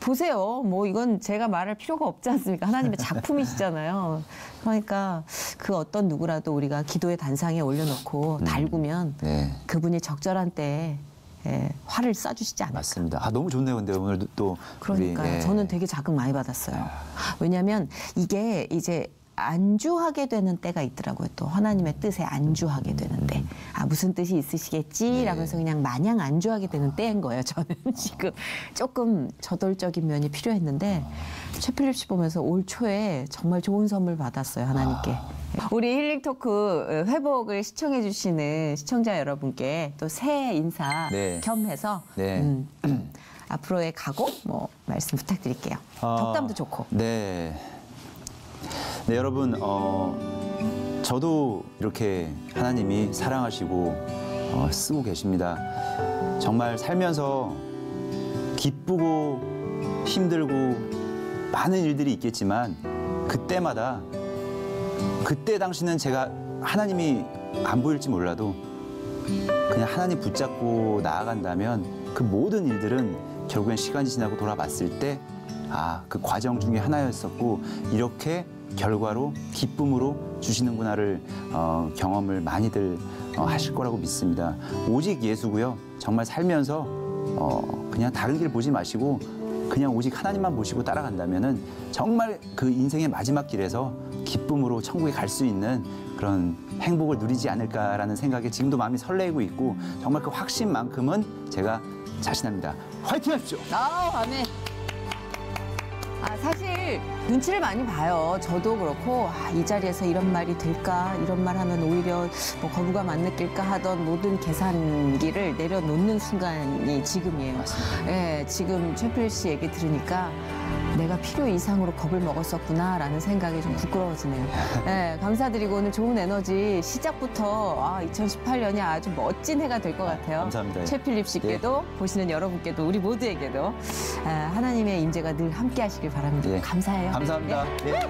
보세요. 뭐 이건 제가 말할 필요가 없지 않습니까? 하나님의 작품이시잖아요. 그러니까 그 어떤 누구라도 우리가 기도의 단상에 올려놓고 달구면 그분이 적절한 때에 화를 쏴주시지 않을까. 맞습니다. 아, 너무 좋네요. 근데 오늘 또 그러니까요. 저는 되게 자극 많이 받았어요. 왜냐하면 이게 이제 안주하게 되는 때가 있더라고요. 또 하나님의 뜻에 안주하게 되는 때. 아 무슨 뜻이 있으시겠지? 라면서 그냥 마냥 안주하게 되는 때인 거예요. 저는 지금 조금 저돌적인 면이 필요했는데 최필립 씨 보면서 올 초에 정말 좋은 선물 받았어요. 하나님께. 우리 힐링 토크 회복을 시청해 주시는 시청자 여러분께 또 새해 인사 겸해서 앞으로의 각오 뭐 말씀 부탁드릴게요. 덕담도 좋고. 네, 여러분, 저도 이렇게 하나님이 사랑하시고 쓰고 계십니다. 정말 살면서 기쁘고 힘들고 많은 일들이 있겠지만 그때마다 그때 당시는 제가 하나님이 안 보일지 몰라도 그냥 하나님 붙잡고 나아간다면 그 모든 일들은 결국엔 시간이 지나고 돌아봤을 때 그 과정 중에 하나였었고 이렇게 결과로 기쁨으로 주시는구나를 경험을 많이들 하실 거라고 믿습니다. 오직 예수고요. 정말 살면서 그냥 다른 길 보지 마시고 그냥 오직 하나님만 보시고 따라간다면은 정말 그 인생의 마지막 길에서 기쁨으로 천국에 갈 수 있는 그런 행복을 누리지 않을까라는 생각에 지금도 마음이 설레고 있고 정말 그 확신만큼은 제가 자신합니다. 화이팅 하십시오. 아멘. 사실 눈치를 많이 봐요. 저도 그렇고 이 자리에서 이런 말이 될까? 이런 말 하면 오히려 뭐 거부감 안 느낄까 하던 모든 계산기를 내려놓는 순간이 지금이에요. 맞습니다. 예, 지금 최필립 씨 얘기 들으니까 내가 필요 이상으로 겁을 먹었었구나라는 생각이 좀 부끄러워지네요. 네, 감사드리고 오늘 좋은 에너지 시작부터 2018년이 아주 멋진 해가 될 것 같아요. 감사합니다. 최필립 씨께도 보시는 여러분께도 우리 모두에게도 하나님의 임재가 늘 함께 하시길 바랍니다. 감사해요. 감사합니다. 네.